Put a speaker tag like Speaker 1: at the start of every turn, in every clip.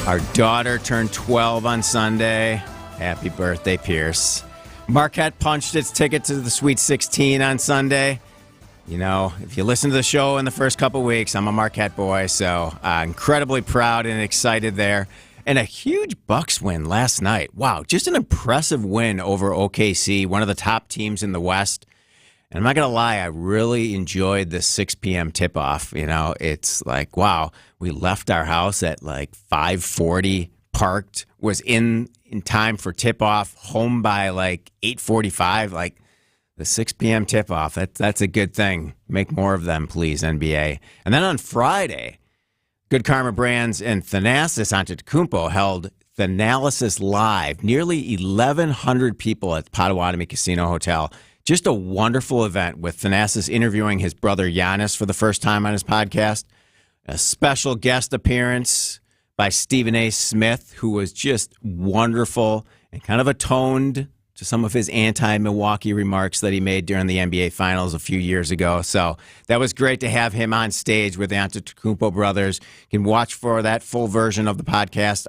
Speaker 1: Our daughter turned 12 on Sunday. Happy birthday, Pierce. Marquette punched its ticket to the Sweet 16 on Sunday. You know, if you listen to the show in the first couple weeks, I'm a Marquette boy, so incredibly proud and excited there. And a huge Bucks win last night. Wow, just an impressive win over OKC, one of the top teams in the West. And I'm not going to lie, I really enjoyed the 6 p.m. tip-off. You know, it's like, wow, we left our house at like 5:40, parked, was in time for tip-off, home by like 8:45. Like, the 6 p.m. tip-off, that's a good thing. Make more of them, please, NBA. And then on Friday, Good Karma Brands and Thanasis Antetokounmpo held Thanalysis Live. Nearly 1,100 people at the Potawatomi Casino Hotel. Just a wonderful event with Thanasis interviewing his brother Giannis for the first time on his podcast. A special guest appearance by Stephen A. Smith, who was just wonderful and kind of atoned to some of his anti-Milwaukee remarks that he made during the NBA Finals a few years ago. So that was great to have him on stage with the Antetokounmpo brothers. You can watch for that full version of the podcast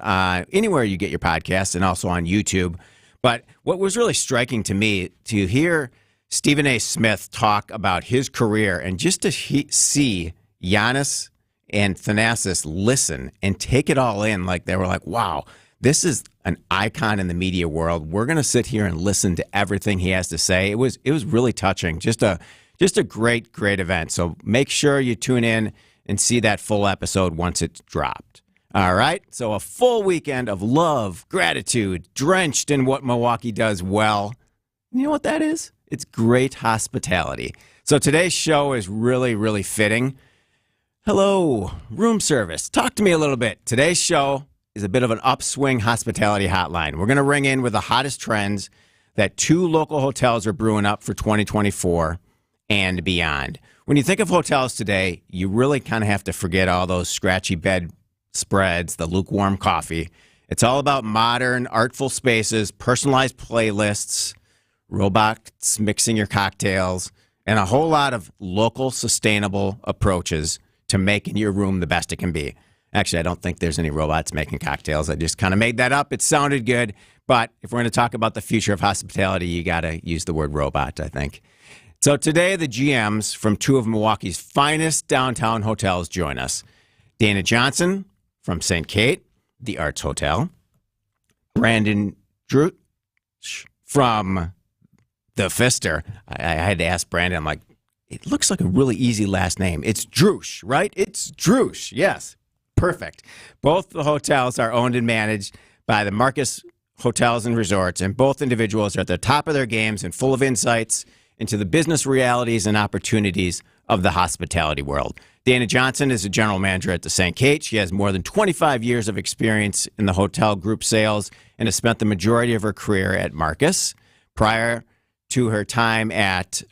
Speaker 1: anywhere you get your podcasts and also on YouTube. But what was really striking to me, to hear Stephen A. Smith talk about his career and just to see Giannis and Thanasis listen and take it all in, like they were like, wow, this is an icon in the media world. We're going to sit here and listen to everything he has to say. It was really touching. Just a great event. So make sure you tune in and see that full episode once it's dropped. All right. So a full weekend of love, gratitude, drenched in what Milwaukee does well. You know what that is? It's great hospitality. So today's show is really, really fitting. Hello, room service. Talk to me a little bit. Today's show is a bit of an Upswing hospitality hotline. We're going to ring in with the hottest trends that 2 local hotels are brewing up for 2024 and beyond. When you think of hotels today, you really kind of have to forget all those scratchy bed spreads, the lukewarm coffee. It's all about modern, artful spaces, personalized playlists, robots mixing your cocktails, and a whole lot of local, sustainable approaches to making your room the best it can be. Actually, I don't think there's any robots making cocktails. I just kind of made that up. It sounded good. But if we're going to talk about the future of hospitality, you got to use the word robot, I think. So today, the GMs from 2 of Milwaukee's finest downtown hotels join us. Dana Johnson from St. Kate, the Arts Hotel. Brandon Drew from the Pfister. I had to ask Brandon, I'm like, it looks like a really easy last name. It's Droosh, right? It's Droosh, yes. Perfect. Both the hotels are owned and managed by the Marcus Hotels and Resorts, and both individuals are at the top of their games and full of insights into the business realities and opportunities of the hospitality world. Dana Johnson is a general manager at the St. Kate. She has more than 25 years of experience in the hotel group sales and has spent the majority of her career at Marcus. Prior to her time at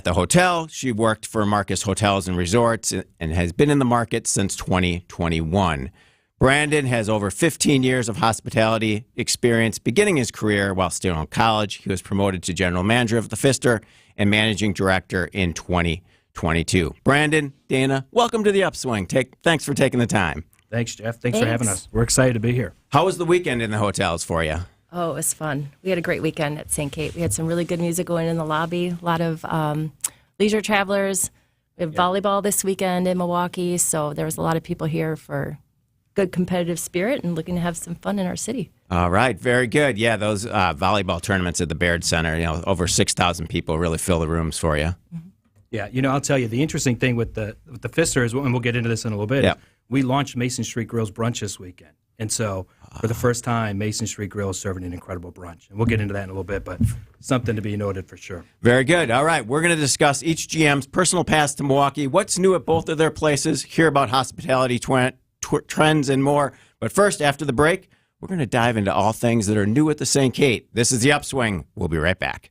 Speaker 1: the hotel, she worked for Marcus Hotels and Resorts and has been in the market since 2021. Brandon has over 15 years of hospitality experience, beginning his career while still in college. He was promoted to general manager of the Pfister and managing director in 2022. Brandon, Dana, welcome to the Upswing. Thanks for taking the time.
Speaker 2: Thanks, Jeff. Thanks for having us. We're excited to be here.
Speaker 1: How was the weekend in the hotels for you?
Speaker 3: Oh, it was fun. We had a great weekend at St. Kate. We had some really good music going in the lobby, a lot of leisure travelers. We have volleyball this weekend in Milwaukee, so there was a lot of people here for good competitive spirit and looking to have some fun in our city.
Speaker 1: All right, very good. Yeah, those volleyball tournaments at the Baird Center, over 6,000 people really fill the rooms for you.
Speaker 2: Mm-hmm. Yeah, I'll tell you, the interesting thing with the Pfister is, and we'll get into this in a little bit, we launched Mason Street Grill's brunch this weekend. And so, for the first time, Mason Street Grill is serving an incredible brunch. And we'll get into that in a little bit, but something to be noted for sure.
Speaker 1: Very good. All right, we're going to discuss each GM's personal path to Milwaukee, what's new at both of their places, hear about hospitality trends and more. But first, after the break, we're going to dive into all things that are new at the St. Kate. This is The Upswing. We'll be right back.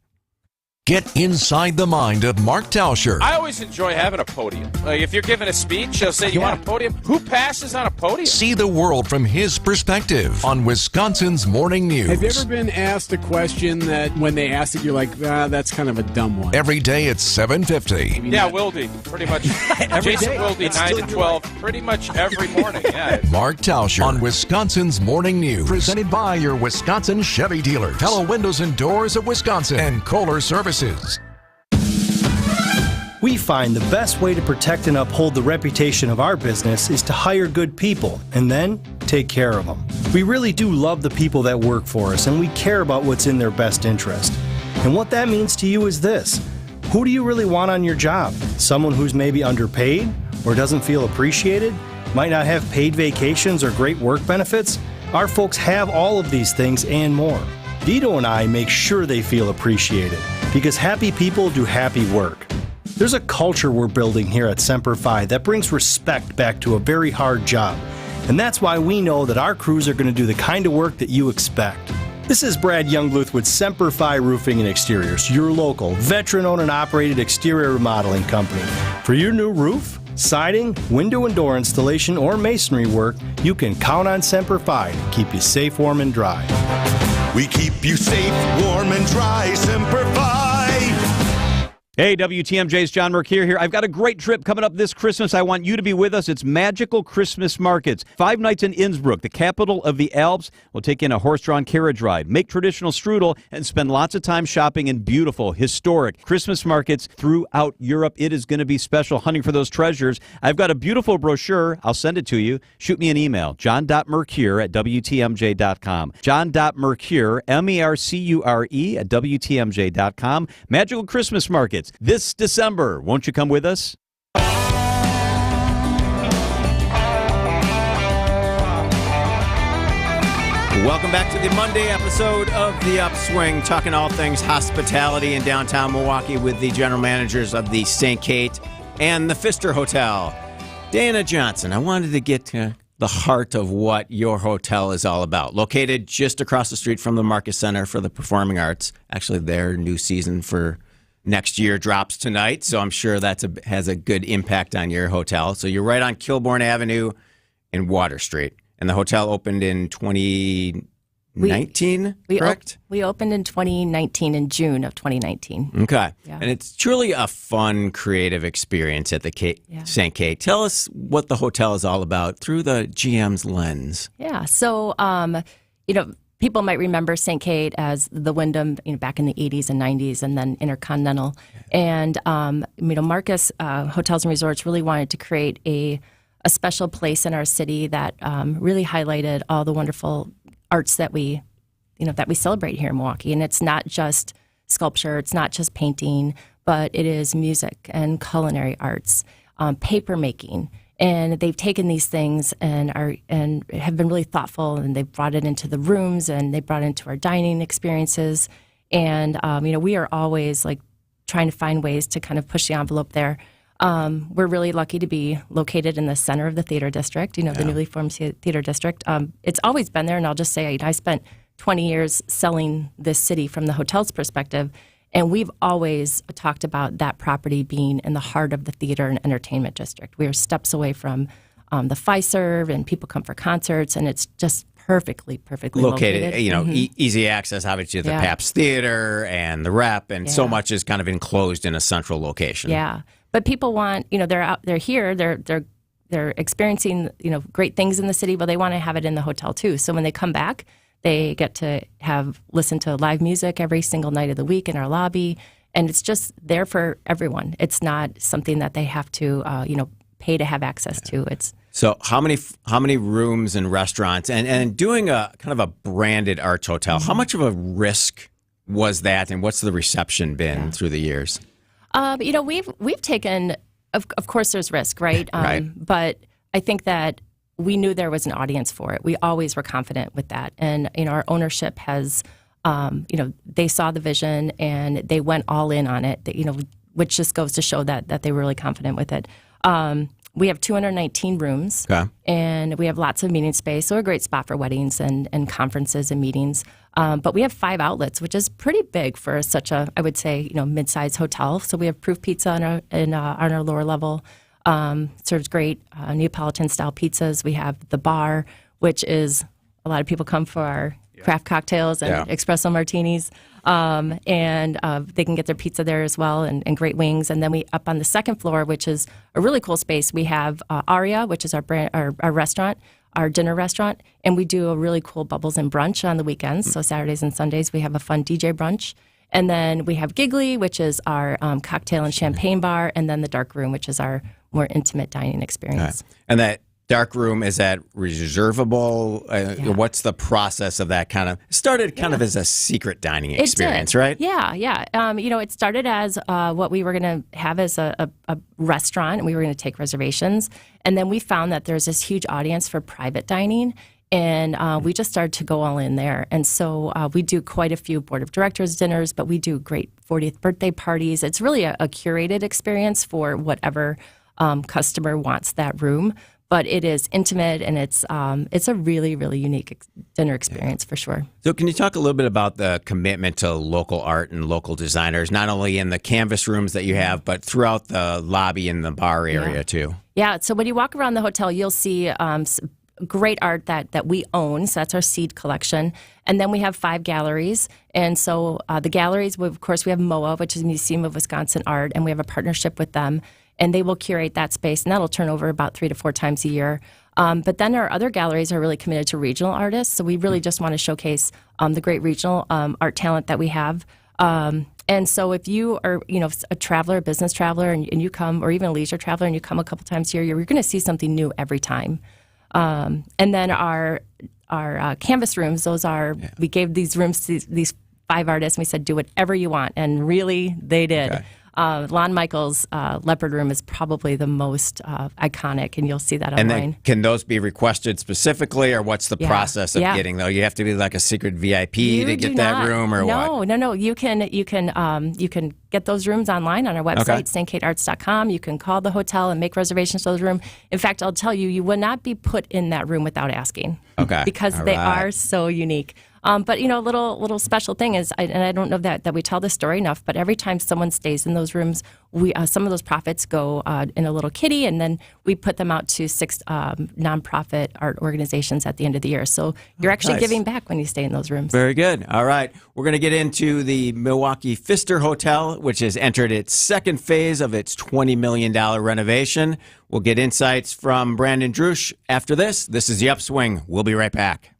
Speaker 4: Get inside the mind of Mark Tauscher.
Speaker 5: I always enjoy having a podium. Like if you're giving a speech, they'll say, you want a podium? Who passes on a podium?
Speaker 4: See the world from his perspective on Wisconsin's Morning News.
Speaker 6: Have you ever been asked a question that when they asked it, you're like, that's kind of a dumb one?
Speaker 4: Every day at 7:50.
Speaker 5: Yeah, Wildy, pretty much. Jason Wildy, 9 to 12, pretty much every morning. Yeah.
Speaker 4: Mark Tauscher on Wisconsin's Morning News. Presented by your Wisconsin Chevy dealer, Pella Windows and Doors of Wisconsin, and Kohler Services.
Speaker 7: We find the best way to protect and uphold the reputation of our business is to hire good people and then take care of them. We really do love the people that work for us, and we care about what's in their best interest. And what that means to you is this: who do you really want on your job? Someone who's maybe underpaid or doesn't feel appreciated, might not have paid vacations or great work benefits? Our folks have all of these things and more. Vito and I make sure they feel appreciated, because happy people do happy work. There's a culture we're building here at Semper Fi that brings respect back to a very hard job, and that's why we know that our crews are going to do the kind of work that you expect. This is Brad Youngluth with Semper Fi Roofing and Exteriors, your local, veteran-owned and operated exterior remodeling company. For your new roof, siding, window and door installation, or masonry work, you can count on Semper Fi to keep you safe, warm, and dry.
Speaker 8: We keep you safe, warm, and dry. Semper Fi.
Speaker 9: Hey, WTMJ's John Mercure here. I've got a great trip coming up this Christmas. I want you to be with us. It's Magical Christmas Markets. 5 nights in Innsbruck, the capital of the Alps. We'll take in a horse-drawn carriage ride, make traditional strudel, and spend lots of time shopping in beautiful, historic Christmas markets throughout Europe. It is going to be special, hunting for those treasures. I've got a beautiful brochure. I'll send it to you. Shoot me an email, john.mercure@WTMJ.com. John.mercure, MERCURE at WTMJ.com. Magical Christmas Markets this December. Won't you come with us?
Speaker 1: Welcome back to the Monday episode of The Upswing, talking all things hospitality in downtown Milwaukee with the general managers of the St. Kate and the Pfister Hotel. Dana Johnson, I wanted to get to the heart of what your hotel is all about. Located just across the street from the Marcus Center for the Performing Arts. Actually, their new season for next year drops tonight, so I'm sure that has a good impact on your hotel. So you're right on Kilbourne Avenue in Water Street. And the hotel opened in 2019, correct?
Speaker 3: We opened in 2019, in June of 2019.
Speaker 1: Okay.
Speaker 3: Yeah.
Speaker 1: And it's truly a fun, creative experience at the St. Kate. Tell us what the hotel is all about through the GM's lens.
Speaker 3: Yeah. So, people might remember St. Kate as the Wyndham, back in the 80s and 90s, and then Intercontinental. And, Marcus Hotels and Resorts really wanted to create a special place in our city that really highlighted all the wonderful arts that we celebrate here in Milwaukee. And it's not just sculpture, it's not just painting, but it is music and culinary arts, paper making. And they've taken these things and have been really thoughtful, and they've brought it into the rooms, and they brought it into our dining experiences. And we are always trying to find ways to kind of push the envelope there. We're really lucky to be located in the center of the theater district, the newly formed theater district. It's always been there, and I'll just say I spent 20 years selling this city from the hotel's perspective. And we've always talked about that property being in the heart of the theater and entertainment district. We are steps away from the Fiserv, and people come for concerts, and it's just perfectly located.
Speaker 1: Easy access, obviously, to the Pabst Theater and the Rep, and so much is kind of enclosed in a central location.
Speaker 3: Yeah, but people want, they're here, they're experiencing, great things in the city, but they want to have it in the hotel too. So when they come back, they get to listen to live music every single night of the week in our lobby, and it's just there for everyone. It's not something that they have to, pay to have access to.
Speaker 1: So how many rooms and restaurants, and doing a kind of a branded arts hotel? How much of a risk was that, and what's the reception been through the years?
Speaker 3: We've taken, of course, there's risk, right?
Speaker 1: Right.
Speaker 3: But I think that we knew there was an audience for it. We always were confident with that. And, our ownership has, they saw the vision and they went all in on it, which just goes to show that they were really confident with it. We have 219 rooms, and we have lots of meeting space, so a great spot for weddings and conferences and meetings. But we have 5 outlets, which is pretty big for such a, I would say, mid-sized hotel. So we have Proof Pizza on our lower level, serves great Neapolitan-style pizzas. We have the bar, which is a lot of people come for our craft cocktails and espresso martinis. And they can get their pizza there as well, and great wings. And then we up on the second floor, which is a really cool space, we have Aria, which is our restaurant, our dinner restaurant, and we do a really cool bubbles and brunch on the weekends. So Saturdays and Sundays we have a fun DJ brunch. And then we have Giggly, which is our cocktail and champagne bar, and then the dark room, which is our more intimate dining experience.
Speaker 1: And that dark room, is that reservable? What's the process of that kind of? It started kind of as a secret dining experience, right?
Speaker 3: Yeah. It started as what we were going to have as a restaurant, and we were going to take reservations. And then we found that there's this huge audience for private dining, and we just started to go all in there. And so we do quite a few board of directors dinners, but we do great 40th birthday parties. It's really a curated experience for whatever customer wants that room. But it is intimate, and it's a really, really unique dinner experience for sure.
Speaker 1: So can you talk a little bit about the commitment to local art and local designers, not only in the canvas rooms that you have, but throughout the lobby and the bar area too? Yeah,
Speaker 3: so when you walk around the hotel, you'll see great art that we own. So that's our seed collection. And then we have 5 galleries. And so the galleries, of course, we have MOA, which is Museum of Wisconsin Art, and we have a partnership with them. And they will curate that space, and that'll turn over about 3 to 4 times a year. But then our other galleries are really committed to regional artists, so we really just want to showcase the great regional art talent that we have. And so if you are, a traveler, a business traveler, and you come, or even a leisure traveler, and you come a couple times a year, you're going to see something new every time. And then our canvas rooms, we gave these rooms to these 5 artists, and we said, do whatever you want, and really, they did. Okay. Lon Michaels' Leopard Room is probably the most iconic, and you'll see that online.
Speaker 1: And then can those be requested specifically, or what's the process of getting those? You have to be like a secret VIP to get that room, or what?
Speaker 3: No. You can get those rooms online on our website, stkatearts.com. You can call the hotel and make reservations for those rooms. In fact, I'll tell you, you will not be put in that room without asking. Okay. Because they are so unique. But a little special thing is, and I don't know that we tell this story enough, but every time someone stays in those rooms, we some of those profits go in a little kitty, and then we put them out to 6 nonprofit art organizations at the end of the year. So you're actually giving back when you stay in those rooms.
Speaker 1: Very good. All right, we're going to get into the Milwaukee Pfister Hotel, which has entered its second phase of its $20 million renovation. We'll get insights from Brandon Drusch after this. This is The Upswing. We'll be right back.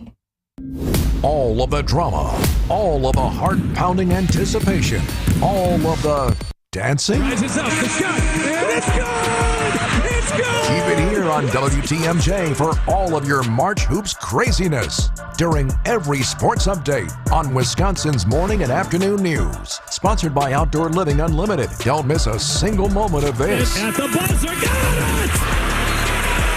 Speaker 4: All of the drama, all of the heart-pounding anticipation, all of the dancing.
Speaker 8: Rises up, it's good, and it's good! It's good!
Speaker 4: Keep it here on WTMJ for all of your March Hoops craziness during every sports update on Wisconsin's morning and afternoon news. Sponsored by Outdoor Living Unlimited. Don't miss a single moment of this.
Speaker 8: At the buzzer, got it!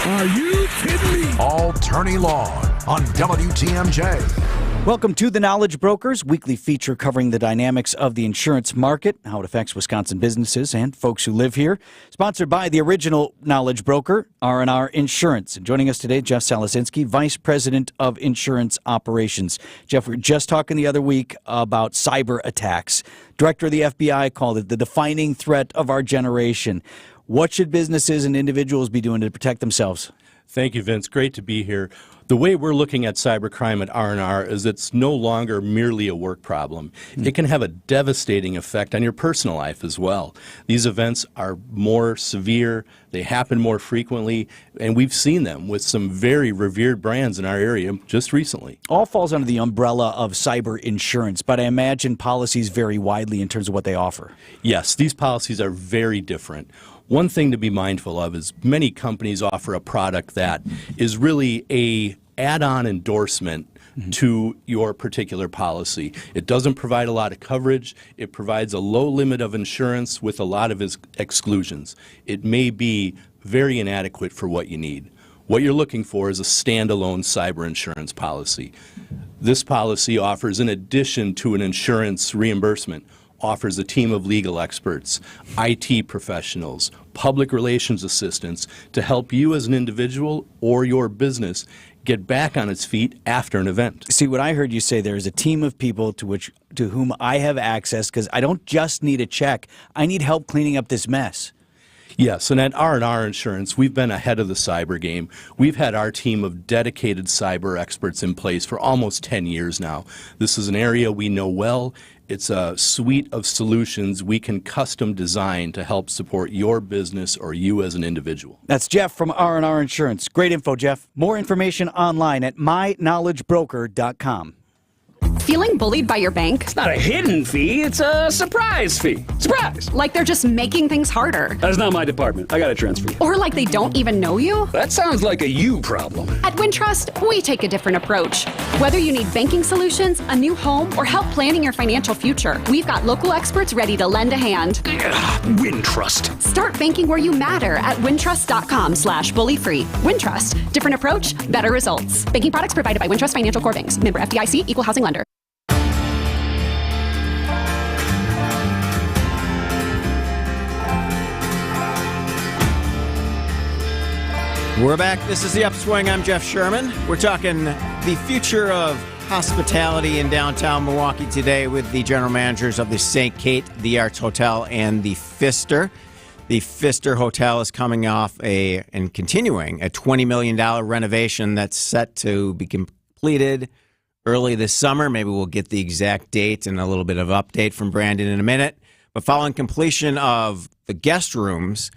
Speaker 8: Are you kidding me?
Speaker 4: All tourney long on WTMJ.
Speaker 10: Welcome to The Knowledge Brokers, weekly feature covering the dynamics of the insurance market, how it affects Wisconsin businesses and folks who live here. Sponsored by the original Knowledge Broker, R&R Insurance. And joining us today, Jeff Salasinski, Vice President of Insurance Operations. Jeff, we were just talking the other week about cyber attacks. Director of the FBI called it the defining threat of our generation. What should businesses and individuals be doing to protect themselves?
Speaker 11: Thank you, Vince. Great to be here. The way we're looking at cybercrime at R&R is it's no longer merely a work problem. It can have a devastating effect on your personal life as well. These events are more severe, they happen more frequently, and we've seen them with some very revered brands in our area just recently.
Speaker 10: All falls under the umbrella of cyber insurance, but I imagine policies vary widely in terms of what they offer.
Speaker 11: Yes, these policies are very different. One thing to be mindful of is many companies offer a product that is really a add-on endorsement to your particular policy. It doesn't provide a lot of coverage. It provides a low limit of insurance with a lot of exclusions. It may be very inadequate for what you need. What you're looking for is a standalone cyber insurance policy. This policy offers, in addition to an insurance reimbursement, offers a team of legal experts, IT professionals, public relations assistants to help you as an individual or your business get back on its feet after an event.
Speaker 10: See, what I heard you say there is a team of people to whom I have access, because I don't just need a check. I need help cleaning up this mess.
Speaker 11: Yes, and at R&R Insurance, we've been ahead of the cyber game. We've had our team of dedicated cyber experts in place for almost 10 years now. This is an area we know well. It's a suite of solutions we can custom design to help support your business or you as an individual.
Speaker 10: That's Jeff from R&R Insurance. Great info, Jeff. More information online at myknowledgebroker.com.
Speaker 12: Feeling bullied by your bank?
Speaker 13: It's not a hidden fee, it's a surprise fee. Surprise!
Speaker 12: Like they're just making things harder.
Speaker 13: That is not my department. I got to transfer you.
Speaker 12: Or like they don't even know you?
Speaker 13: That sounds like a you problem.
Speaker 12: At Wintrust, we take a different approach. Whether you need banking solutions, a new home, or help planning your financial future, we've got local experts ready to lend a hand.
Speaker 13: Wintrust.
Speaker 12: Start banking where you matter at wintrust.com/bullyfree. Wintrust. Different approach, better results. Banking products provided by Wintrust Financial Core Banks. Member FDIC, Equal Housing Lender.
Speaker 1: We're back. This is the Upswing. I'm Jeff Sherman. We're talking the future of hospitality in downtown Milwaukee today with the general managers of the St. Kate, the Arts Hotel, and the Pfister. The Pfister Hotel is coming off and continuing a $20 million renovation that's set to be completed early this summer. Maybe we'll get the exact date and a little bit of update from Brandon in a minute. But following completion of the guest rooms,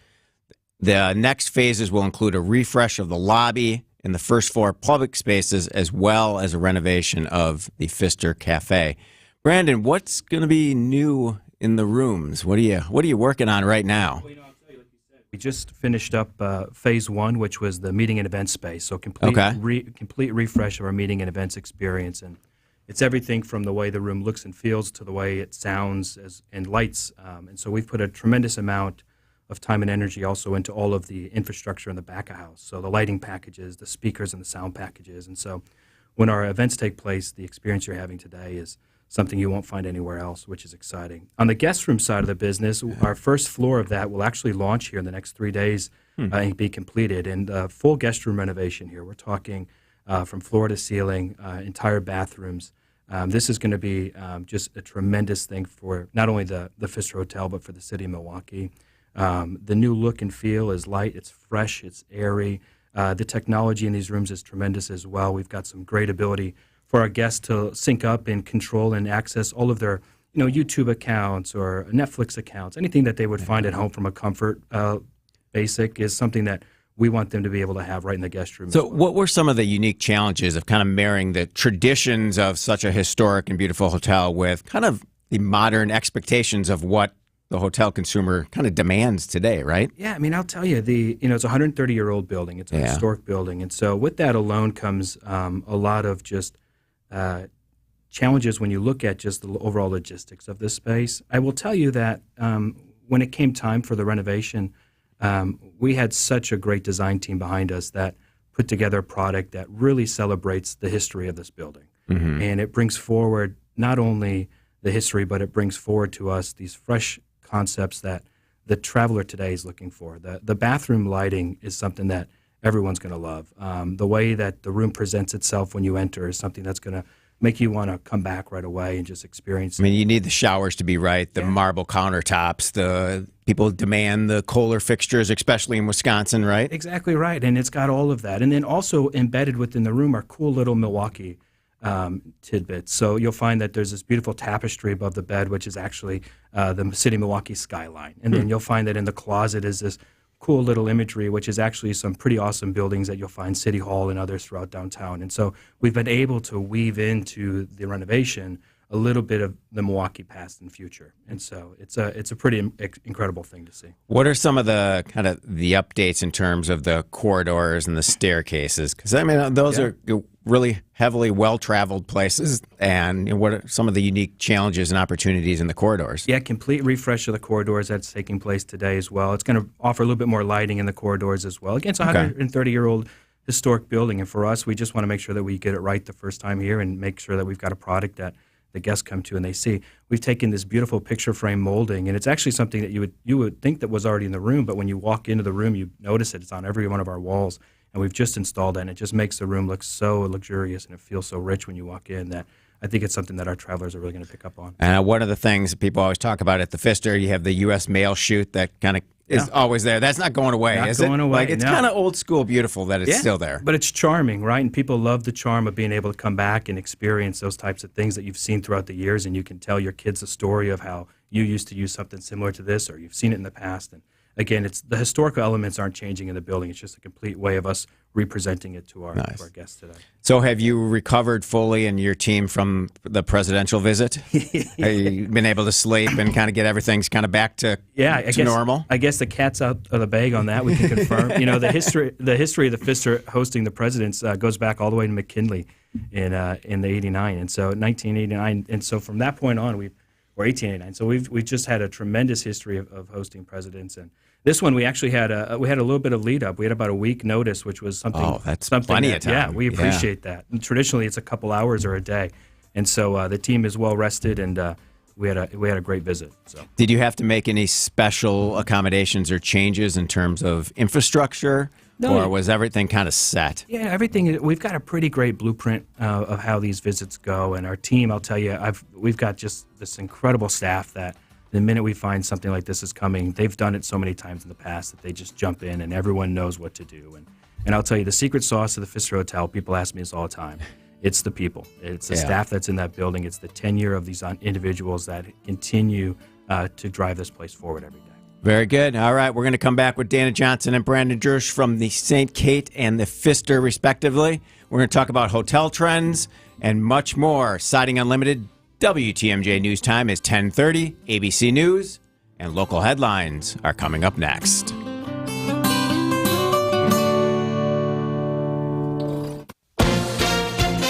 Speaker 1: the next phases will include a refresh of the lobby and the first floor public spaces, as well as a renovation of the Pfister Cafe. Brandon, what's going to be new in the rooms? What are you working on right now?
Speaker 2: Well, I'll tell you, like you said, we just finished up phase one, which was the meeting and event space. So complete refresh of our meeting and events experience, and it's everything from the way the room looks and feels to the way it sounds and lights. And so we've put a tremendous amount of time and energy also into all of the infrastructure in the back of house. So the lighting packages, the speakers and the sound packages. And so when our events take place, the experience you're having today is something you won't find anywhere else, which is exciting. On the guest room side of the business, our first floor of that will actually launch here in the next 3 days and be completed. And full guest room renovation here. We're talking from floor to ceiling, entire bathrooms. This is going to be just a tremendous thing for not only the Pfister Hotel, but for the city of Milwaukee. The new look and feel is light, it's fresh, it's airy. The technology in these rooms is tremendous as well. We've got some great ability for our guests to sync up and control and access all of their YouTube accounts or Netflix accounts. Anything that they would find at home from a comfort basic is something that we want them to be able to have right in the guest room.
Speaker 1: So what were some of the unique challenges of kind of marrying the traditions of such a historic and beautiful hotel with kind of the modern expectations of what the hotel consumer kind of demands today, right?
Speaker 2: Yeah, I mean, I'll tell you, it's a 130-year-old building. It's a historic building. And so with that alone comes a lot of just challenges when you look at just the overall logistics of this space. I will tell you that when it came time for the renovation, we had such a great design team behind us that put together a product that really celebrates the history of this building. Mm-hmm. And it brings forward not only the history, but it brings forward to us these fresh concepts that the traveler today is looking for. The bathroom lighting is something that everyone's going to love. The way that the room presents itself when you enter is something that's going to make you want to come back right away and just experience it.
Speaker 1: I mean, you need the showers to be right, the marble countertops, the people demand the Kohler fixtures, especially in Wisconsin, right?
Speaker 2: Exactly right, and it's got all of that. And then also embedded within the room are cool little Milwaukee tidbits. So you'll find that there's this beautiful tapestry above the bed, which is actually the city of Milwaukee skyline. And then you'll find that in the closet is this cool little imagery, which is actually some pretty awesome buildings that you'll find City Hall and others throughout downtown. And so we've been able to weave into the renovation a little bit of the Milwaukee past and future. And so it's a pretty incredible thing to see.
Speaker 1: What are some of the kind of the updates in terms of the corridors and the staircases? Because, I mean, those are really heavily well-traveled places. And what are some of the unique challenges and opportunities in the corridors?
Speaker 2: Yeah, complete refresh of the corridors that's taking place today as well. It's going to offer a little bit more lighting in the corridors as well. Again, it's a 130-year-old historic building. And for us, we just want to make sure that we get it right the first time here and make sure that we've got a product that the guests come to and they see. We've taken this beautiful picture frame molding, and it's actually something that you would think that was already in the room, but when you walk into the room, you notice it. It's on every one of our walls, and we've just installed it, and it just makes the room look so luxurious, and it feels so rich when you walk in that I think it's something that our travelers are really going to pick up on.
Speaker 1: And one of the things that people always talk about at the Pfister, you have the U.S. mail chute that kind of is always there. That's not going away, is it? Like, it's kind of old school beautiful that it's still there.
Speaker 2: But it's charming, right? And people love the charm of being able to come back and experience those types of things that you've seen throughout the years, and you can tell your kids a story of how you used to use something similar to this, or you've seen it in the past. And again, it's the historical elements aren't changing in the building. It's just a complete way of us representing it to our guests today.
Speaker 1: So have you recovered fully and your team from the presidential visit? Have you been able to sleep and kind of get everything kind of back to normal?
Speaker 2: I guess the cat's out of the bag on that. We can confirm. The history of the Pfister hosting the presidents goes back all the way to McKinley in the 89, and so 1989, and so from that point on, or 1889. So we've just had a tremendous history of hosting presidents, and this one we actually had a little bit of lead up. We had about a week notice, which was something.
Speaker 1: Oh, that's plenty of time.
Speaker 2: Yeah, we appreciate that. And traditionally, it's a couple hours or a day, and so the team is well rested, and we had a great visit. So,
Speaker 1: did you have to make any special accommodations or changes in terms of infrastructure?
Speaker 2: No.
Speaker 1: Or was everything kind of set?
Speaker 2: Yeah, everything. We've got a pretty great blueprint of how these visits go, and our team, I'll tell you, we've got just this incredible staff that the minute we find something like this is coming, they've done it so many times in the past that they just jump in, and everyone knows what to do. And I'll tell you, the secret sauce of the Pfister Hotel, people ask me this all the time, it's the people. It's the staff that's in that building. It's the tenure of these individuals that continue to drive this place forward every day.
Speaker 1: Very good. All right, we're going to come back with Dana Johnson and Brandon Jersch from the St. Kate and the Pfister, respectively. We're going to talk about hotel trends and much more. Siding Unlimited, WTMJ News Time is 10:30. ABC News and local headlines are coming up next.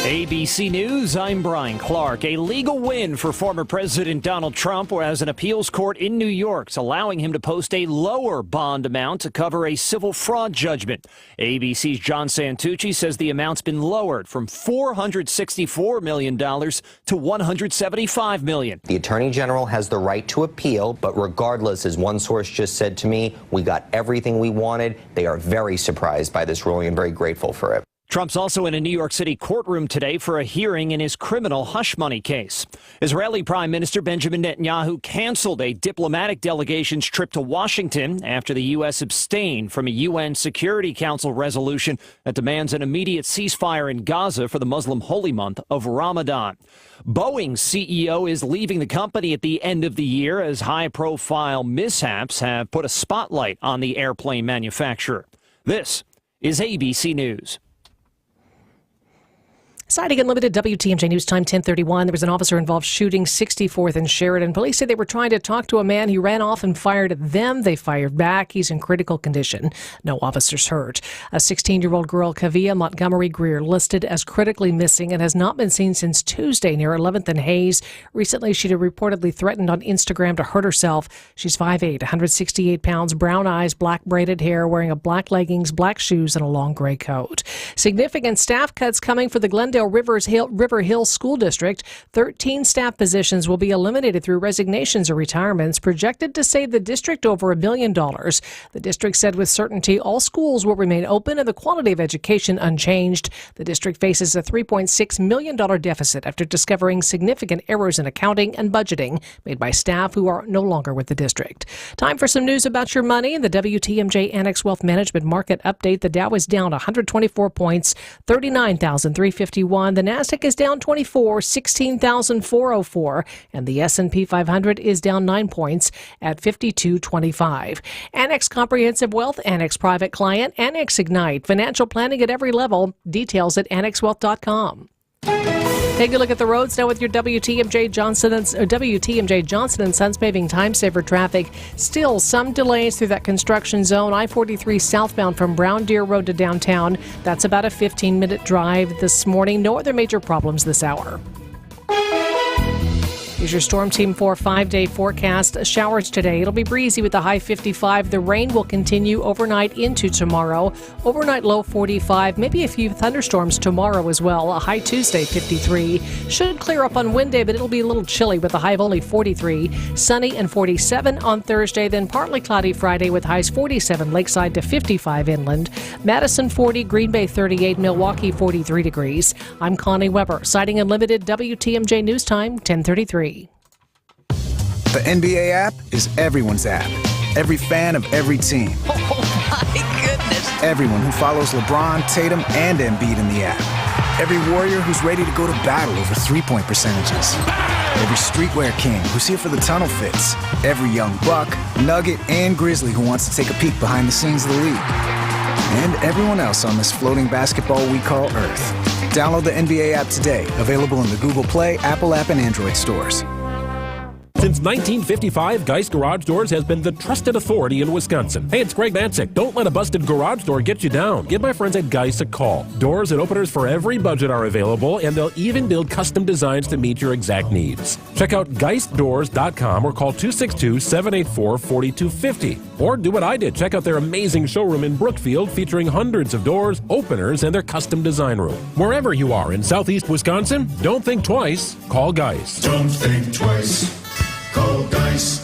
Speaker 14: ABC News, I'm Brian Clark. A legal win for former President Donald Trump, whereas an appeals court in New York is allowing him to post a lower bond amount to cover a civil fraud judgment. ABC's John Santucci says the amount's been lowered from $464 million to $175 million.
Speaker 15: The Attorney General has the right to appeal, but regardless, as one source just said to me, we got everything we wanted. They are very surprised by this ruling and very grateful for it.
Speaker 14: Trump's also in a New York City courtroom today for a hearing in his criminal hush money case. Israeli Prime Minister Benjamin Netanyahu canceled a diplomatic delegation's trip to Washington after the U.S. abstained from a UN Security Council resolution that demands an immediate ceasefire in Gaza for the Muslim holy month of Ramadan. Boeing's CEO is leaving the company at the end of the year as high-profile mishaps have put a spotlight on the airplane manufacturer. This is ABC News.
Speaker 16: Siding Unlimited, WTMJ News Time, 10:31. There was an officer involved shooting 64th and Sheridan. Police say they were trying to talk to a man who ran off and fired at them. They fired back. He's in critical condition. No officers hurt. A 16-year-old girl, Kavia Montgomery Greer, listed as critically missing and has not been seen since Tuesday near 11th and Hayes. Recently, she'd reportedly threatened on Instagram to hurt herself. She's 5'8", 168 pounds, brown eyes, black braided hair, wearing a black leggings, black shoes, and a long gray coat. Significant staff cuts coming for the Glendale River Hill School District. 13 staff positions will be eliminated through resignations or retirements, projected to save the district over $1 billion. The district said with certainty all schools will remain open and the quality of education unchanged. The district faces a $3.6 million deficit after discovering significant errors in accounting and budgeting made by staff who are no longer with the district. Time for some news about your money. The WTMJ Annex Wealth Management Market Update. The Dow is down 124 points, 39,351. The Nasdaq is down 24, 16,404, and the S&P 500 is down 9 points at 5225. Annex Comprehensive Wealth, Annex Private Client, Annex Ignite, financial planning at every level. Details at annexwealth.com. Take a look at the roads now with your WTMJ Johnson & Sons paving time saver traffic. Still some delays through that construction zone. I-43 southbound from Brown Deer Road to downtown. That's about a 15-minute drive this morning. No other major problems this hour. Here's your Storm Team 4 5-day forecast. Showers today. It'll be breezy with a high 55. The rain will continue overnight into tomorrow. Overnight low 45. Maybe a few thunderstorms tomorrow as well. A high Tuesday 53. Should clear up on Wednesday, but it'll be a little chilly with a high of only 43. Sunny and 47 on Thursday. Then partly cloudy Friday with highs 47 lakeside to 55 inland. Madison 40. Green Bay 38. Milwaukee 43 degrees. I'm Connie Weber. Sighting Unlimited WTMJ News Time 1033.
Speaker 17: The NBA app is everyone's app. Every fan of every team.
Speaker 18: Oh, my goodness.
Speaker 17: Everyone who follows LeBron, Tatum, and Embiid in the app. Every warrior who's ready to go to battle over three-point percentages. Every streetwear king who's here for the tunnel fits. Every young buck, nugget, and grizzly who wants to take a peek behind the scenes of the league. And everyone else on this floating basketball we call Earth. Download the NBA app today. Available in the Google Play, Apple app, and Android stores.
Speaker 19: Since 1955, Geist Garage Doors has been the trusted authority in Wisconsin. Hey, it's Greg Matzik. Don't let a busted garage door get you down. Give my friends at Geist a call. Doors and openers for every budget are available, and they'll even build custom designs to meet your exact needs. Check out geistdoors.com or call 262-784-4250. Or do what I did. Check out their amazing showroom in Brookfield featuring hundreds of doors, openers, and their custom design room. Wherever you are in Southeast Wisconsin, don't think twice. Call Geist.
Speaker 20: Don't think twice. Call Geist.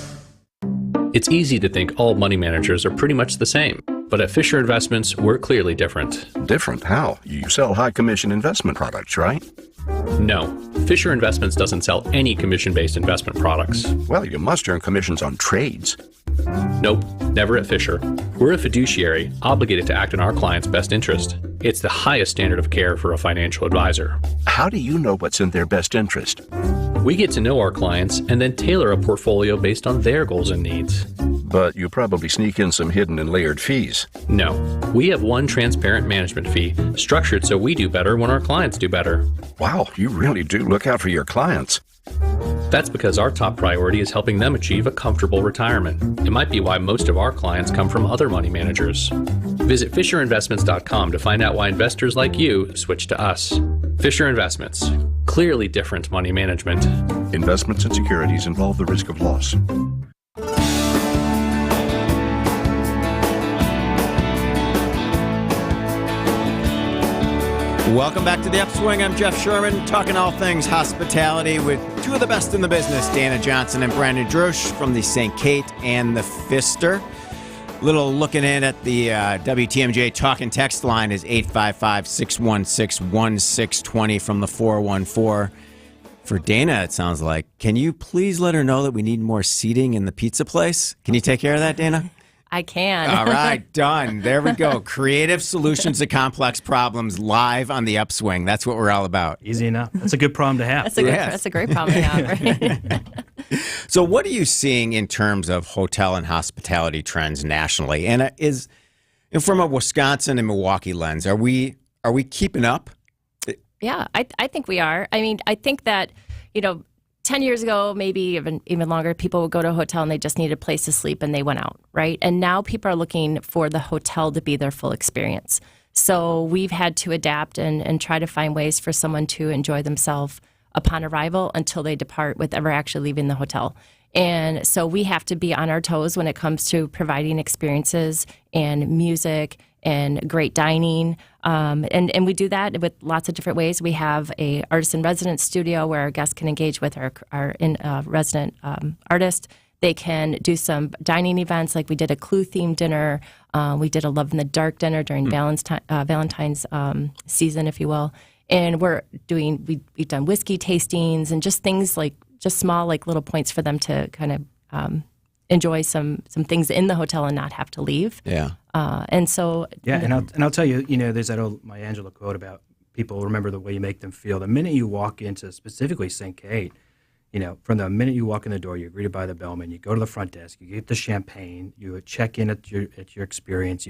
Speaker 21: It's easy to think all money managers are pretty much the same. But at Fisher Investments, we're clearly different.
Speaker 22: Different? How? You sell high-commission investment products, right?
Speaker 21: No. Fisher Investments doesn't sell any commission-based investment products.
Speaker 22: Well, you must earn commissions on trades.
Speaker 21: Nope, never at Fisher. We're a fiduciary, obligated to act in our client's best interest. It's the highest standard of care for a financial advisor.
Speaker 22: How do you know what's in their best interest?
Speaker 21: We get to know our clients and then tailor a portfolio based on their goals and needs.
Speaker 22: But you probably sneak in some hidden and layered fees.
Speaker 21: No. We have one transparent management fee, structured so we do better when our clients do better.
Speaker 22: Wow, you really do look out for your clients.
Speaker 21: That's because our top priority is helping them achieve a comfortable retirement. It might be why most of our clients come from other money managers. Visit FisherInvestments.com to find out why investors like you switch to us. Fisher Investments. Clearly different money management.
Speaker 22: Investments and securities involve the risk of loss.
Speaker 1: Welcome back to the Upswing. I'm Jeff Sherman, talking all things hospitality with two of the best in the business, Dana Johnson and Brandon Drush from the St. Kate and the Pfister. Little looking in at the WTMJ talk and text line is 855-616-1620 from the 414. For Dana, it sounds like, can you please let her know that we need more seating in the pizza place? Can you take care of that, Dana?
Speaker 3: I can.
Speaker 1: All right, done. There we go. Creative solutions to complex problems live on the Upswing. That's what we're all about.
Speaker 2: Easy enough. That's a good problem to have.
Speaker 3: That's a great problem to have, right?
Speaker 1: So what are you seeing in terms of hotel and hospitality trends nationally? And from a Wisconsin and Milwaukee lens, are we keeping up?
Speaker 3: Yeah, I think we are. I mean, I think that, 10 years ago, maybe even longer, people would go to a hotel and they just needed a place to sleep and they went out, right? And now people are looking for the hotel to be their full experience. So we've had to adapt and try to find ways for someone to enjoy themselves upon arrival until they depart with ever actually leaving the hotel. And so we have to be on our toes when it comes to providing experiences and music and great dining. And we do that with lots of different ways. We have a artist-in-residence studio where our guests can engage with our resident artist. They can do some dining events, like we did a Clue-themed dinner. We did a Love in the Dark dinner during Valentine's season, if you will. And we've done whiskey tastings and just things like just small like little points for them to kind of enjoy some things in the hotel and not have to leave.
Speaker 1: Yeah.
Speaker 3: And so
Speaker 2: and I'll tell you, there's that old Maya Angelou quote about people remember the way you make them feel. The minute you walk into specifically St. Kate, from the minute you walk in the door, you're greeted by the bellman. You go to the front desk, you get the champagne, you check in at your experience.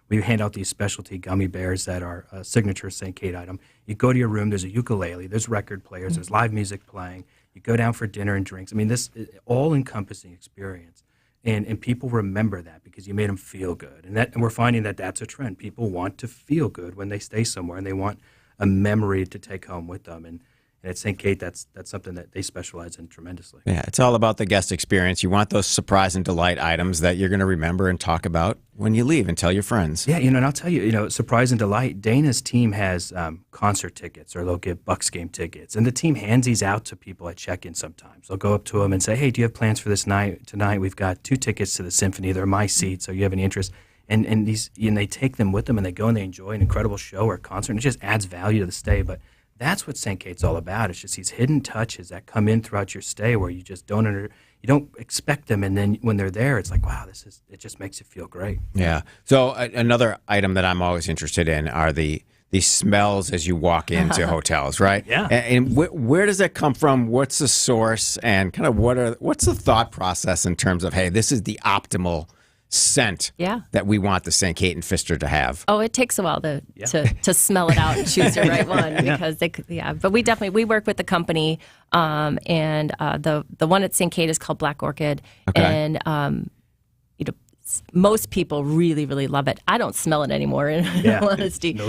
Speaker 2: We hand out these specialty gummy bears that are a signature St. Kate item. You go to your room, there's a ukulele, there's record players, there's live music playing. You go down for dinner and drinks. I mean, this is all-encompassing experience. And people remember that because you made them feel good. And we're finding that that's a trend. People want to feel good when they stay somewhere, and they want a memory to take home with them. And And at St. Kate, that's something that they specialize in tremendously.
Speaker 1: Yeah, it's all about the guest experience. You want those surprise and delight items that you're going to remember and talk about when you leave and tell your friends.
Speaker 2: Yeah, and I'll tell you, surprise and delight, Dana's team has concert tickets, or they'll get Bucks game tickets. And the team hands these out to people at check-in sometimes. They'll go up to them and say, hey, do you have plans for this night? Tonight we've got 2 tickets to the symphony. They're my seats, so you have any interest? And they take them with them, and they go and they enjoy an incredible show or concert, and it just adds value to the stay. But that's what St. Kate's all about. It's just these hidden touches that come in throughout your stay where you just don't expect them, and then when they're there, it's like, wow, it just makes you feel great.
Speaker 1: Yeah. So another item that I'm always interested in are the smells as you walk into hotels, right?
Speaker 2: Yeah.
Speaker 1: And where does that come from? What's the source? And kind of what's the thought process in terms of, hey, this is the optimal scent that we want the St. Kate and Pfister to have?
Speaker 3: Oh, it takes a while to smell it out and choose the right one because but we work with the company, and the one at St. Kate is called Black Orchid, and most people really, really love it. I don't smell it anymore, in all honesty.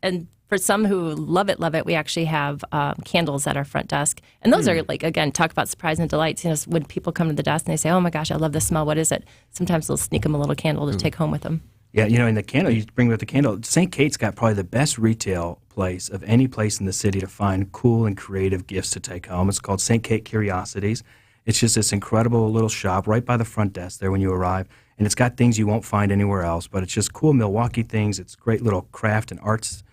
Speaker 3: And for some who love it, we actually have candles at our front desk. And those are, like, again, talk about surprise and delights. When people come to the desk and they say, oh, my gosh, I love the smell. What is it? Sometimes they'll sneak them a little candle to take home with them.
Speaker 2: Yeah, and the candle, you bring with the candle. St. Kate's got probably the best retail place of any place in the city to find cool and creative gifts to take home. It's called St. Kate Curiosities. It's just this incredible little shop right by the front desk there when you arrive. And it's got things you won't find anywhere else, but it's just cool Milwaukee things. It's great little craft and arts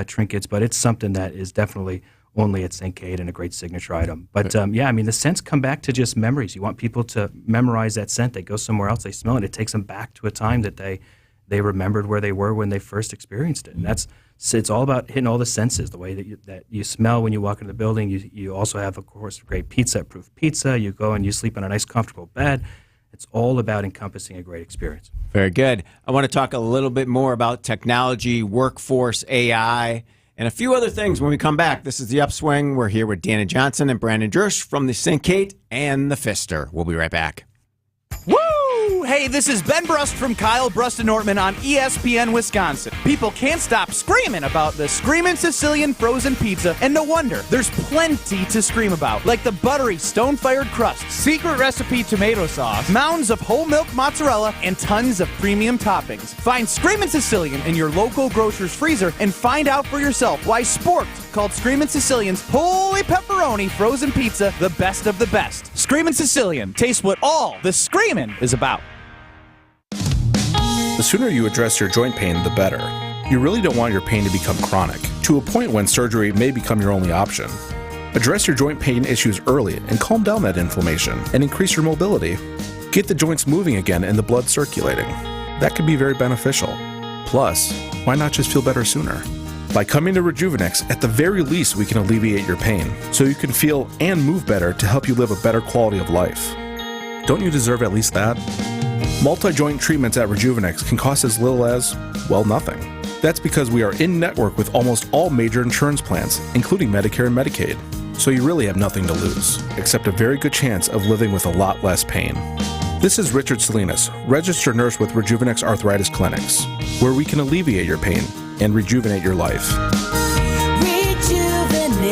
Speaker 2: trinkets, but it's something that is definitely only at St. Kate and a great signature item. But the scents come back to just memories. You want people to memorize that scent. They go somewhere else, they smell it. It takes them back to a time that they remembered where they were when they first experienced it. And it's all about hitting all the senses. The way that you smell when you walk into the building. You also have, of course, great pizza-proof pizza. You go and you sleep in a nice, comfortable bed. It's all about encompassing a great experience.
Speaker 1: Very good. I want to talk a little bit more about technology, workforce, AI, and a few other things when we come back. This is The Upswing. We're here with Dana Johnson and Brandon Jersch from the St. Kate and the Pfister. We'll be right back.
Speaker 5: Woo! Hey, this is Ben Brust from Kyle Brust and Nortman on ESPN Wisconsin. People can't stop screaming about the Screamin' Sicilian frozen pizza, and no wonder. There's plenty to scream about, like the buttery stone-fired crust, secret recipe tomato sauce, mounds of whole milk mozzarella, and tons of premium toppings. Find Screamin' Sicilian in your local grocer's freezer and find out for yourself why Sporked called Screamin' Sicilian's Holy Pepperoni frozen pizza the best of the best. Screamin' Sicilian. Taste what all the screamin' is about.
Speaker 6: The sooner you address your joint pain, the better. You really don't want your pain to become chronic, to a point when surgery may become your only option. Address your joint pain issues early and calm down that inflammation and increase your mobility. Get the joints moving again and the blood circulating. That could be very beneficial. Plus, why not just feel better sooner? By coming to Rejuvenex, at the very least we can alleviate your pain, so you can feel and move better to help you live a better quality of life. Don't you deserve at least that? Multi-joint treatments at Rejuvenex can cost as little as, well, nothing. That's because we are in network with almost all major insurance plans, including Medicare and Medicaid. So you really have nothing to lose, except a very good chance of living with a lot less pain. This is Richard Salinas, registered nurse with Rejuvenex Arthritis Clinics, where we can alleviate your pain and rejuvenate your life.
Speaker 23: Rejuvenex.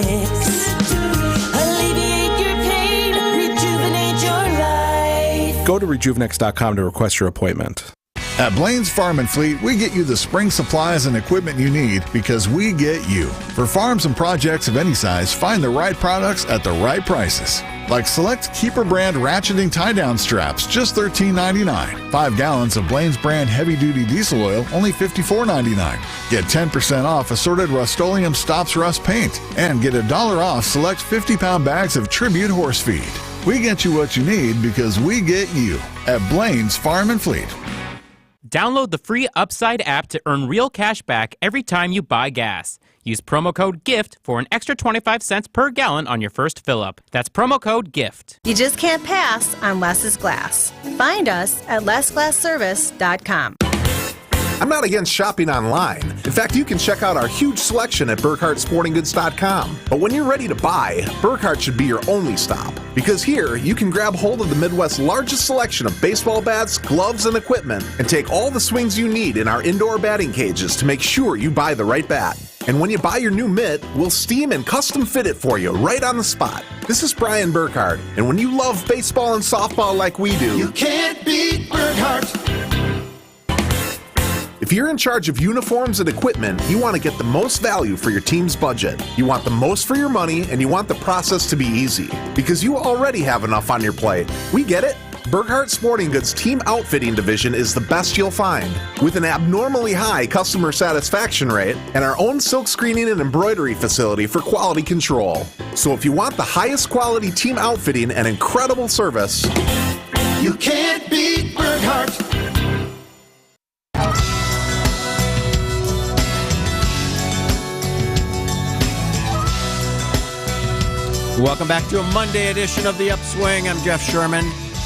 Speaker 23: Alleviate your pain. Rejuvenate your life.
Speaker 6: Go to rejuvenex.com to request your appointment.
Speaker 24: At Blaine's Farm and Fleet, we get you the spring supplies and equipment you need because we get you. For farms and projects of any size, find the right products at the right prices. Like select Keeper brand ratcheting tie-down straps, just $13.99. 5 gallons of Blaine's brand heavy-duty diesel oil, only $54.99. Get 10% off assorted Rust-Oleum Stops Rust paint. And get $1 off select 50-pound bags of Tribute horse feed. We get you what you need because we get you at Blaine's Farm and Fleet.
Speaker 25: Download the free Upside app to earn real cash back every time you buy gas. Use promo code GIFT for an extra 25 cents per gallon on your first fill-up. That's promo code GIFT.
Speaker 26: You just can't pass on Less is Glass. Find us at lessglassservice.com.
Speaker 27: I'm not against shopping online. In fact, you can check out our huge selection at BurkhartSportingGoods.com. But when you're ready to buy, Burkhart should be your only stop. Because here, you can grab hold of the Midwest's largest selection of baseball bats, gloves, and equipment, and take all the swings you need in our indoor batting cages to make sure you buy the right bat. And when you buy your new mitt, we'll steam and custom fit it for you right on the spot. This is Brian Burkhardt, and when you love baseball and softball like we do,
Speaker 20: You can't beat Burkhardt.
Speaker 27: if you're in charge of uniforms and equipment, you want to get the most value for your team's budget. You want the most for your money, and you want the process to be easy. Because you already have enough on your plate. We get it. Burkhardt Sporting Goods Team Outfitting Division is the best you'll find. With an abnormally high customer satisfaction rate and our own silk screening and embroidery facility for quality control. So if you want the highest quality team outfitting and incredible service,
Speaker 20: You can't beat Burkhardt.
Speaker 1: Welcome back to a Monday edition of the Upswing. I'm Jeff Sherman.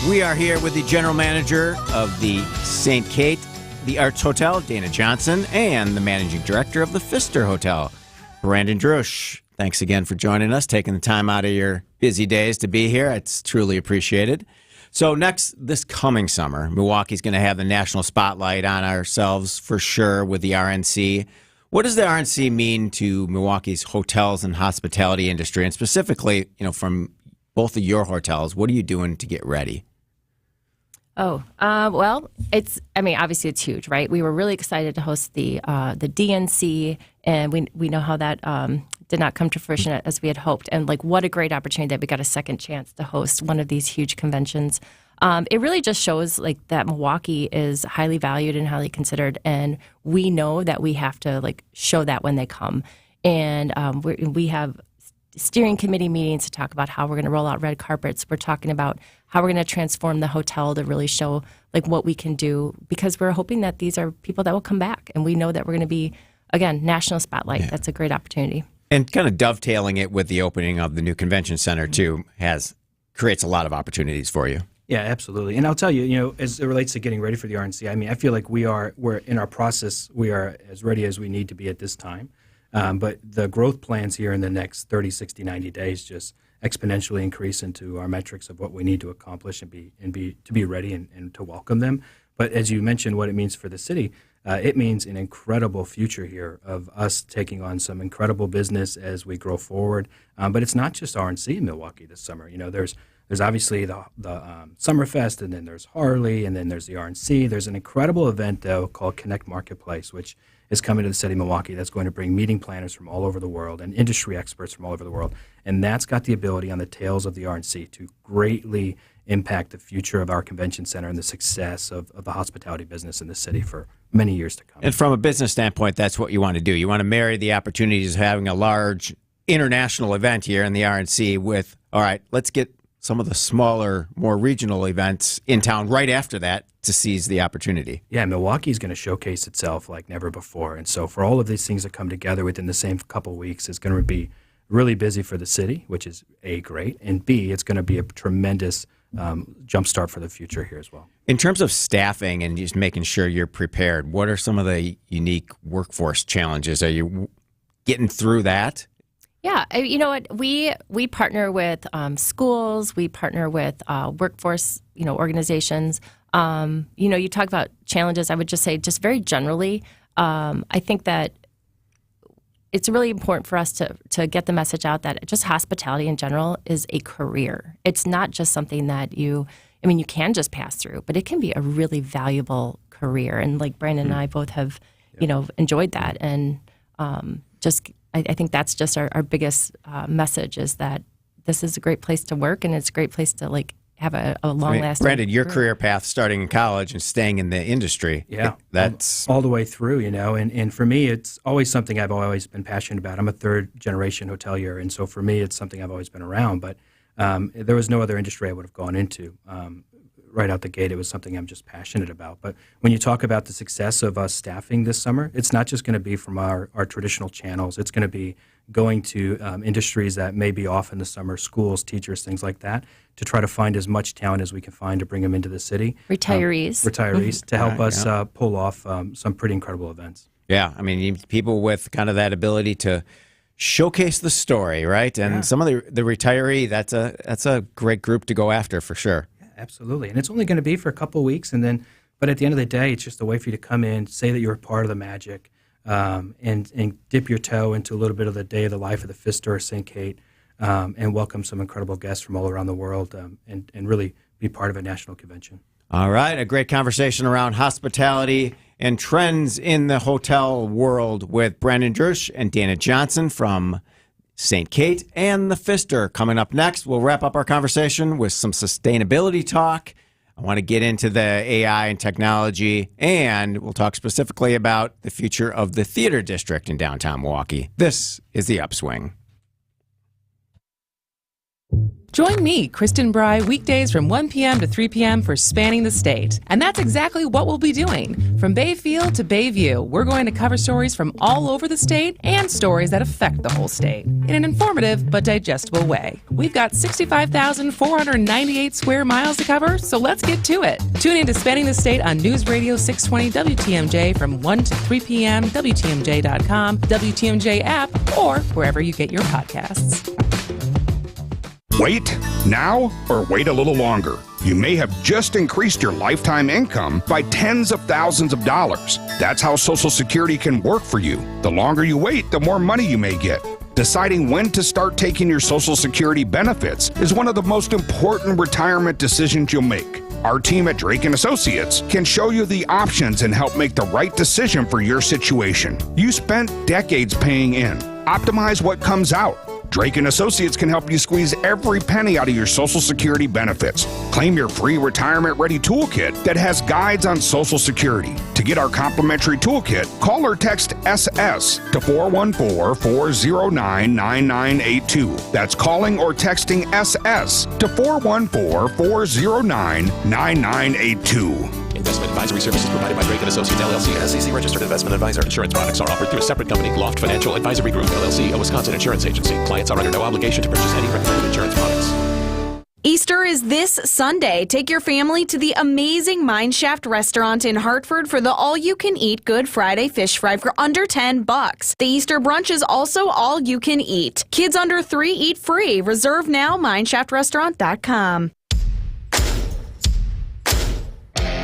Speaker 1: We are here with the general manager of the St. Kate, the Arts Hotel, Dana Johnson, and the managing director of the Pfister Hotel, Brandon Drusch. Thanks again for joining us, taking the time out of your busy days to be here. It's truly appreciated. So this coming summer, Milwaukee's going to have the national spotlight on ourselves for sure with the RNC. What does the RNC mean to Milwaukee's hotels and hospitality industry? And specifically, from both of your hotels, what are you doing to get ready?
Speaker 3: Well, obviously it's huge, right? We were really excited to host the DNC, and we know how that did not come to fruition as we had hoped. And what a great opportunity that we got a second chance to host one of these huge conventions. It really just shows that Milwaukee is highly valued and highly considered, and we know that we have to show that when they come. And we have steering committee meetings to talk about how we're going to roll out red carpets. We're talking about how we're going to transform the hotel to really show what we can do, because we're hoping that these are people that will come back, and we know that we're going to be, again, national spotlight. Yeah. That's a great opportunity.
Speaker 1: And kind of dovetailing it with the opening of the new convention center too creates a lot of opportunities for you.
Speaker 2: Yeah, absolutely. And I'll tell you, as it relates to getting ready for the RNC, I feel like we're in our process. We are as ready as we need to be at this time. But the growth plans here in the next 30, 60, 90 days just exponentially increase into our metrics of what we need to accomplish and be ready and to welcome them. But as you mentioned, what it means for the city, it means an incredible future here of us taking on some incredible business as we grow forward. But it's not just RNC in Milwaukee this summer. There's obviously the Summerfest, and then there's Harley, and then there's the RNC. There's an incredible event, though, called Connect Marketplace, which is coming to the city of Milwaukee. That's going to bring meeting planners from all over the world and industry experts from all over the world. And that's got the ability on the tails of the RNC to greatly impact the future of our convention center and the success of the hospitality business in the city for many years to come.
Speaker 1: And from a business standpoint, that's what you want to do. You want to marry the opportunities of having a large international event here in the RNC with, all right, let's get some of the smaller, more regional events in town right after that to seize the opportunity.
Speaker 2: Yeah, Milwaukee's going to showcase itself like never before. And so for all of these things that come together within the same couple of weeks, it's going to be really busy for the city, which is A, great, and B, it's going to be a tremendous jumpstart for the future here as well.
Speaker 1: In terms of staffing and just making sure you're prepared, what are some of the unique workforce challenges? Are you getting through that?
Speaker 3: Yeah, you know what? We partner with schools. We partner with workforce, organizations. You talk about challenges. I would just say, just very generally, I think that it's really important for us to get the message out that just hospitality in general is a career. It's not just something that you can just pass through, but it can be a really valuable career. And like Brandon and I both have, enjoyed that. And I think that's just our biggest message is that this is a great place to work, and it's a great place to have a long-lasting
Speaker 1: Brandon, your career path starting in college and staying in the industry, that's
Speaker 2: all the way through, and for me, it's always something I've always been passionate about. I'm a third-generation hotelier, and so for me, it's something I've always been around, but there was no other industry I would have gone into. Right out the gate, it was something I'm just passionate about. But when you talk about the success of us staffing this summer, it's not just going to be from our traditional channels. It's going to be going to industries that may be off in the summer, schools, teachers, things like that, to try to find as much talent as we can find to bring them into the city.
Speaker 3: Retirees.
Speaker 2: To help us pull off some pretty incredible events.
Speaker 1: Yeah, you need people with kind of that ability to showcase the story, right? And some of the retiree, that's a great group to go after for sure.
Speaker 2: Absolutely. And it's only going to be for a couple of weeks. But at the end of the day, it's just a way for you to come in, say that you're a part of the magic, and dip your toe into a little bit of the day of the life of the Pfister St. Kate, and welcome some incredible guests from all around the world, and really be part of a national convention.
Speaker 1: All right, a great conversation around hospitality and trends in the hotel world with Brandon Drush and Dana Johnson from St. Kate and the Pfister. Coming up next, we'll wrap up our conversation with some sustainability talk. I want to get into the AI and technology, and we'll talk specifically about the future of the theater district in downtown Milwaukee. This is The Upswing.
Speaker 4: Join me, Kristen Bry, weekdays from 1 p.m. to 3 p.m. for Spanning the State. And that's exactly what we'll be doing. From Bayfield to Bayview, we're going to cover stories from all over the state and stories that affect the whole state in an informative but digestible way. We've got 65,498 square miles to cover, so let's get to it. Tune in to Spanning the State on News Radio 620 WTMJ from 1 to 3 p.m., WTMJ.com, WTMJ app, or wherever you get your podcasts.
Speaker 7: Wait now or wait a little longer. You may have just increased your lifetime income by tens of thousands of dollars. That's how Social Security can work for you. The longer you wait, the more money you may get. Deciding when to start taking your Social Security benefits is one of the most important retirement decisions you'll make. Our team at Drake & Associates can show you the options and help make the right decision for your situation. You spent decades paying in. Optimize what comes out. Drake & Associates can help you squeeze every penny out of your Social Security benefits. Claim your free retirement-ready toolkit that has guides on Social Security. To get our complimentary toolkit, call or text SS to 414-409-9982. That's calling or texting SS to 414-409-9982.
Speaker 8: Investment advisory services provided by Drake & Associates, LLC, an SEC-registered investment advisor. Insurance products are offered through a separate company, Loft Financial Advisory Group, LLC, a Wisconsin insurance agency. Clients are under no obligation to purchase any recommended insurance products.
Speaker 9: Easter is this Sunday. Take your family to the amazing Mineshaft restaurant in Hartford for the all-you-can-eat Good Friday fish fry for under $10. The Easter brunch is also all-you-can-eat. Kids under 3 eat free. Reserve now, mineshaftrestaurant.com.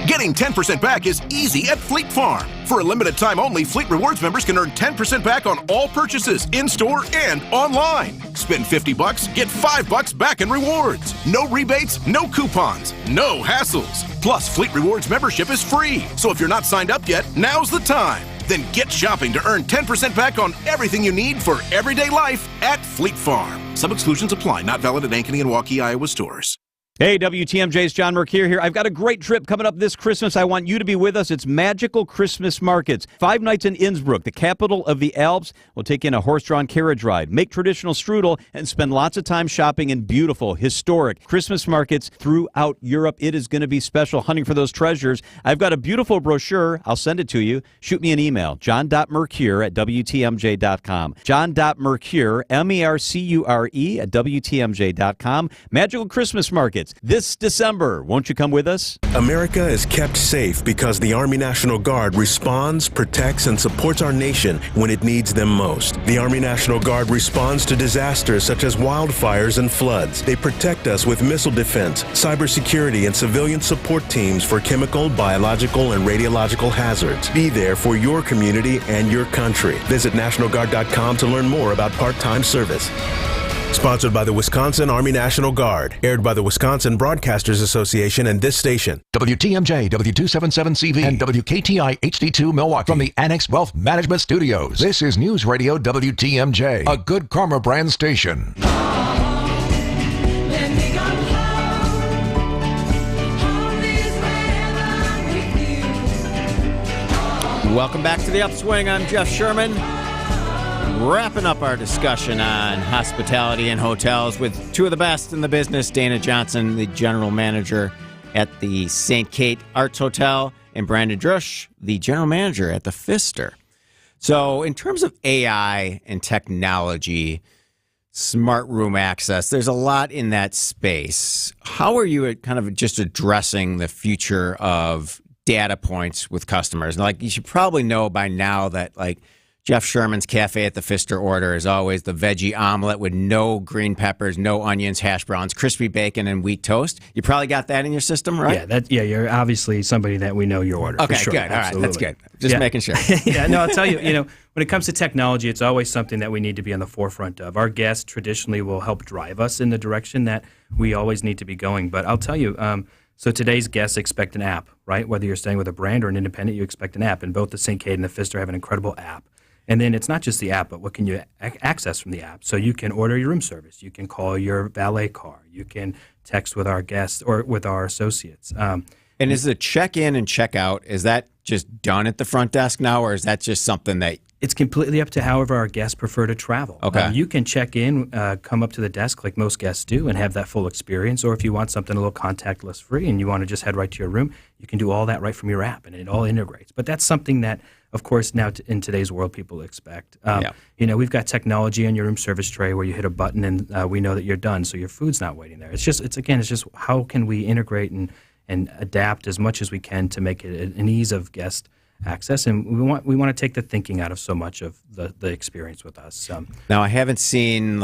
Speaker 10: Getting 10% back is easy at Fleet Farm. For a limited time only, Fleet Rewards members can earn 10% back on all purchases, in-store and online. Spend $50, get $5 back in rewards. No rebates, no coupons, no hassles. Plus, Fleet Rewards membership is free. So if you're not signed up yet, now's the time. Then get shopping to earn 10% back on everything you need for everyday life at Fleet Farm. Some exclusions apply. Not valid at Ankeny and Waukee, Iowa stores.
Speaker 11: Hey, WTMJ's John Mercure here. I've got a great trip coming up this Christmas. I want you to be with us. It's Magical Christmas Markets. 5 nights in Innsbruck, the capital of the Alps. We'll take in a horse-drawn carriage ride, make traditional strudel, and spend lots of time shopping in beautiful, historic Christmas markets throughout Europe. It is going to be special, hunting for those treasures. I've got a beautiful brochure. I'll send it to you. Shoot me an email, john.mercure@WTMJ.com. John.mercure, MERCURE at WTMJ.com. Magical Christmas Markets. This December. Won't you come with us?
Speaker 13: America is kept safe because the Army National Guard responds, protects, and supports our nation when it needs them most. The Army National Guard responds to disasters such as wildfires and floods. They protect us with missile defense, cybersecurity, and civilian support teams for chemical, biological, and radiological hazards. Be there for your community and your country. Visit NationalGuard.com to learn more about part-time service. Sponsored by the Wisconsin Army National Guard. Aired by the Wisconsin Broadcasters Association and this station.
Speaker 28: WTMJ, W277CV, and WKTI HD2 Milwaukee. From the Annex Wealth Management Studios. This is News Radio WTMJ, a Good Karma brand station.
Speaker 1: Welcome back to the Upswing. I'm Jeff Sherman. Wrapping up our discussion on hospitality and hotels with two of the best in the business, Dana Johnson, the general manager at the St. Kate Arts Hotel, and Brandon Drush, the general manager at the Pfister. So in terms of AI and technology, smart room access, there's a lot in that space. How are you kind of just addressing the future of data points with customers? Like, you should probably know by now that, like, Jeff Sherman's Cafe at the Pfister order is always the veggie omelet with no green peppers, no onions, hash browns, crispy bacon, and wheat toast. You probably got that in your system, right?
Speaker 2: Yeah, you're obviously somebody that we know your order.
Speaker 1: Okay,
Speaker 2: for sure.
Speaker 1: good. All right, that's good. Just making sure.
Speaker 2: Yeah, no, I'll tell you, when it comes to technology, it's always something that we need to be on the forefront of. Our guests traditionally will help drive us in the direction that we always need to be going. But I'll tell you, so today's guests expect an app, right? Whether you're staying with a brand or an independent, you expect an app. And both the St. Kate and the Pfister have an incredible app. And then it's not just the app, but what can you access from the app? So you can order your room service. You can call your valet car. You can text with our guests or with our associates.
Speaker 1: And is the check-in and check-out, is that just done at the front desk now, or is that just something that...
Speaker 2: It's completely up to however our guests prefer to travel.
Speaker 1: Okay.
Speaker 2: You can check in, come up to the desk like most guests do and have that full experience. Or if you want something a little contactless free and you want to just head right to your room, you can do all that right from your app, and it all integrates. But that's something that, of course, now in today's world, people expect. We've got technology on your room service tray where you hit a button and we know that you're done, so your food's not waiting there. It's just how can we integrate and adapt as much as we can to make it an ease of guest access, and we want to take the thinking out of so much of the experience with us.
Speaker 1: Now, I haven't seen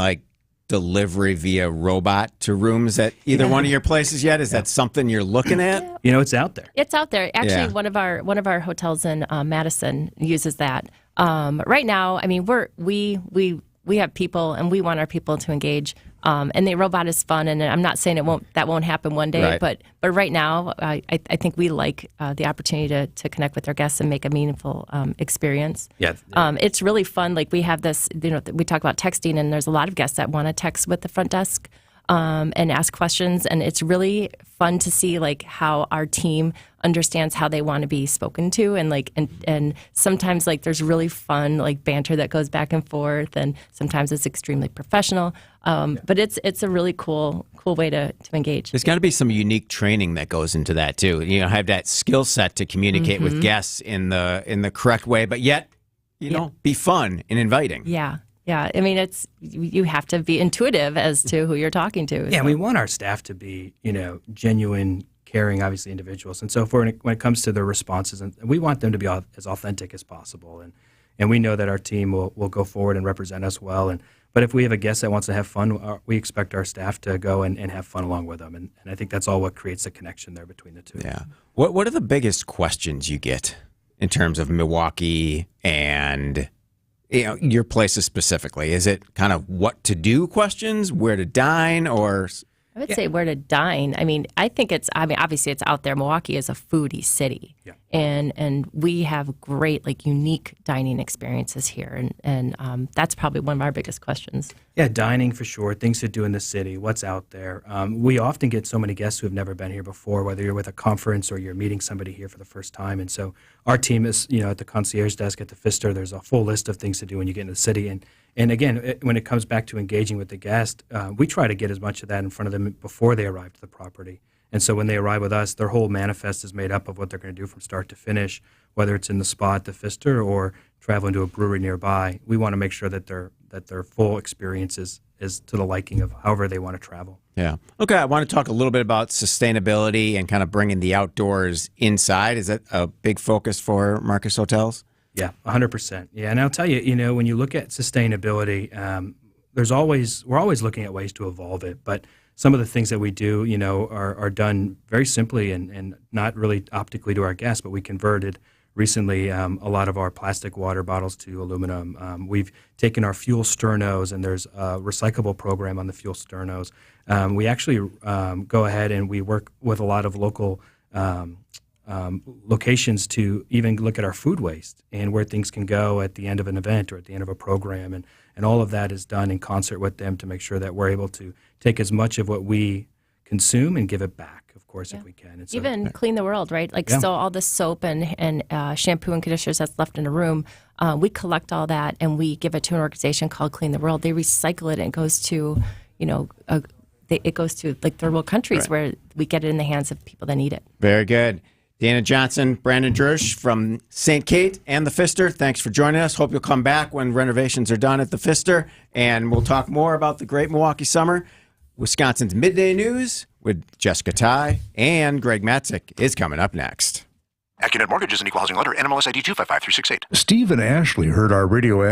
Speaker 1: delivery via robot to rooms at either one of your places yet. Is that something you're looking at?
Speaker 2: It's out there.
Speaker 3: It's out there. Actually, one of our hotels in Madison uses that. Right now, I mean, we have people, and we want our people to engage. And the robot is fun, and I'm not saying that won't happen one day,
Speaker 1: Right.
Speaker 3: but right now, I think we like the opportunity to connect with our guests and make a meaningful experience.
Speaker 2: Yeah.
Speaker 3: It's really fun. Like we have this, we talk about texting, and there's a lot of guests that want to text with the front desk and ask questions, and it's really fun to see how our team understands how they want to be spoken to, and sometimes there's really fun banter that goes back and forth, and sometimes it's extremely professional. But it's a really cool way to engage.
Speaker 1: There's got to be some unique training that goes into that too. Have that skill set to communicate with guests in the correct way, but yet be fun and inviting.
Speaker 3: Yeah. Yeah, I mean, you have to be intuitive as to who you're talking to.
Speaker 2: Yeah, we want our staff to be, genuine, caring, obviously individuals. And so when it comes to their responses, and we want them to be as authentic as possible. And we know that our team will go forward and represent us well. But if we have a guest that wants to have fun, we expect our staff to go and have fun along with them. And I think that's all what creates a connection there between the two.
Speaker 1: Yeah. What are the biggest questions you get in terms of Milwaukee and your places specifically? Is it kind of what to do questions, where to dine, or?
Speaker 3: I would say where to dine. I mean, obviously it's out there. Milwaukee is a foodie city.
Speaker 2: Yeah.
Speaker 3: And we have great, unique dining experiences here. And that's probably one of our biggest questions.
Speaker 2: Yeah, dining for sure, things to do in the city, what's out there. We often get so many guests who have never been here before, whether you're with a conference or you're meeting somebody here for the first time. And so our team is, at the concierge desk at the Pfister, there's a full list of things to do when you get into the city. And again, when it comes back to engaging with the guest, we try to get as much of that in front of them before they arrive to the property. And so when they arrive with us, their whole manifest is made up of what they're going to do from start to finish, whether it's in the spa at the Pfister or traveling to a brewery nearby. We want to make sure that their full experience is to the liking of however they want to travel.
Speaker 1: Yeah. Okay, I want to talk a little bit about sustainability and kind of bringing the outdoors inside. Is that a big focus for Marcus Hotels?
Speaker 2: Yeah, 100%. Yeah, and I'll tell you, when you look at sustainability, we're always looking at ways to evolve it, but some of the things that we do, are done very simply and not really optically to our guests, but we converted recently a lot of our plastic water bottles to aluminum. We've taken our fuel sternos, and there's a recyclable program on the fuel sternos. We actually go ahead and we work with a lot of local locations to even look at our food waste and where things can go at the end of an event or at the end of a program. And all of that is done in concert with them to make sure that we're able to take as much of what we consume and give it back, of course, if we can. And so,
Speaker 3: even clean the world, right? So all the soap and shampoo and conditioners that's left in a room, we collect all that and we give it to an organization called Clean the World. They recycle it and it goes to, it goes to third world countries where we get it in the hands of people that need it.
Speaker 1: Very good. Dana Johnson, Brandon Drush from St. Kate and the Pfister, thanks for joining us. Hope you'll come back when renovations are done at the Pfister, and we'll talk more about the great Milwaukee summer. Wisconsin's Midday News with Jessica Ty and Greg Matzik is coming up next.
Speaker 10: AccuNet Mortgage is an equal housing lender. NMLS ID 255368.
Speaker 12: Steve and Ashley heard our radio ad